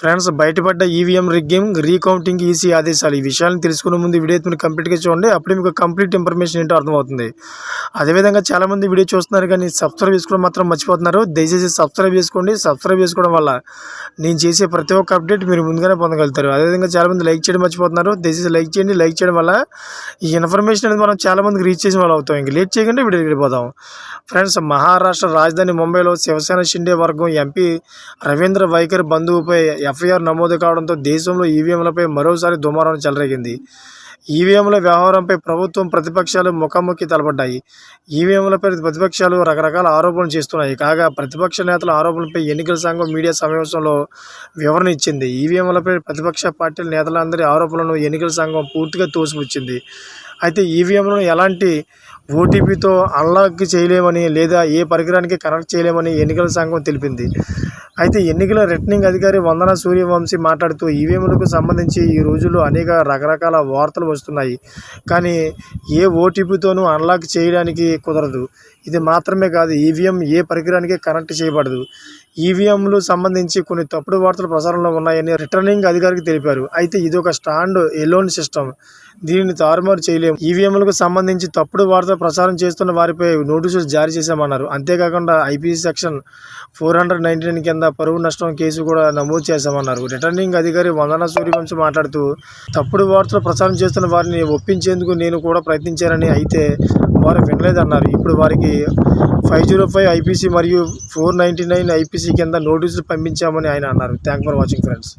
Friends, బయటపడ్డ EVM rigging, recounting, EC ఆదేశాలు. ఈ విషయాలను తెలుసుకునే ముందు వీడియో మీరు కంప్లీట్గా చూడండి. అప్పుడే మీకు కంప్లీట్ ఇన్ఫర్మేషన్ ఏంటో అర్థమవుతుంది. అదేవిధంగా చాలామంది వీడియో చూస్తున్నారు కానీ సబ్స్క్రైబ్ చేసుకోవడం మాత్రం మర్చిపోతున్నారు. దయచేసి సబ్స్క్రైబ్ చేసుకోండి. సబ్స్క్రైబ్ చేసుకోవడం వల్ల నేను చేసే ప్రతి ఒక్క అప్డేట్ మీరు ముందుగానే పొందగలుగుతారు. అదేవిధంగా చాలామంది లైక్ చేయడం మర్చిపోతున్నారు. దయచేసి లైక్ చేయండి. లైక్ చేయడం వల్ల ఈ ఇన్ఫర్మేషన్ అనేది మనం చాలామందికి రీచ్ చేసిన వాళ్ళు అవుతాం. ఇంక లేట్ చేయకుండా వీడియోకి వెళ్ళిపోదాం. ఫ్రెండ్స్, మహారాష్ట్ర రాజధాని ముంబైలో శివసేన షిండే వర్గం ఎంపీ రవీంద్ర వైఖరి బంధువుపై ఎఫ్ఐఆర్ నమోదు కావడంతో దేశంలో ఈవీఎంలపై మరోసారి దుమారం చెలరేగింది. ఈవీఎంల వ్యవహారంపై ప్రభుత్వం, ప్రతిపక్షాలు ముఖాముఖి తలపడ్డాయి. ఈవీఎంలపై ప్రతిపక్షాలు రకరకాల ఆరోపణలు చేస్తున్నాయి. కాగా ప్రతిపక్ష నేతల ఆరోపణలపై ఎన్నికల సంఘం మీడియా సమావేశంలో వివరణ ఇచ్చింది. ఈవీఎంలపై ప్రతిపక్ష పార్టీల నేతలందరి ఆరోపణలను ఎన్నికల సంఘం పూర్తిగా తోసిపుచ్చింది. అయితే ఈవీఎంలను ఎలాంటి ఓటీపీతో అన్లాక్ చేయలేమని లేదా ఏ పరికరానికి కనెక్ట్ చేయలేమని ఎన్నికల సంఘం తెలిపింది. అయితే ఎన్నికల రిటర్నింగ్ అధికారి వందన సూర్యవంశీ మాట్లాడుతూ ఈవీఎంలకు సంబంధించి ఈ రోజుల్లో అనేక రకరకాల వార్తలు వస్తున్నాయి. కానీ ఏ ఓటీపీతోనూ అన్లాక్ చేయడానికి కుదరదు. ఇది మాత్రమే కాదు, ఈవీఎం ఏ పరికరానికి కనెక్ట్ చేయబడదు. ఈవీఎంలు సంబంధించి కొన్ని తప్పుడు వార్తలు ప్రసారంలో ఉన్నాయని రిటర్నింగ్ అధికారికి తెలిపారు. అయితే ఇది ఒక స్టాండ్ ఎలోన్ సిస్టమ్, దీనిని తారుమారు చేయలేము. ఈవీఎంలకు సంబంధించి తప్పుడు వార్తలు ప్రసారం చేస్తున్న వారిపై నోటీసులు జారీ చేశామన్నారు. అంతేకాకుండా ఐపీసీ సెక్షన్ 499 కింద పరువు నష్టం కేసు కూడా నమోదు చేశామన్నారు. రిటర్నింగ్ అధికారి వందన సూర్యవంశీ మాట్లాడుతూ తప్పుడు వార్తలు ప్రసారం చేస్తున్న వారిని ఒప్పించేందుకు నేను కూడా ప్రయత్నించానని, అయితే వారు వినలేదన్నారు. ఇప్పుడు వారికి 505 ఐపీసీ మరియు 499 ఐపీసీ కింద నోటీసులు పంపించామని ఆయన అన్నారు. Thank for watching friends.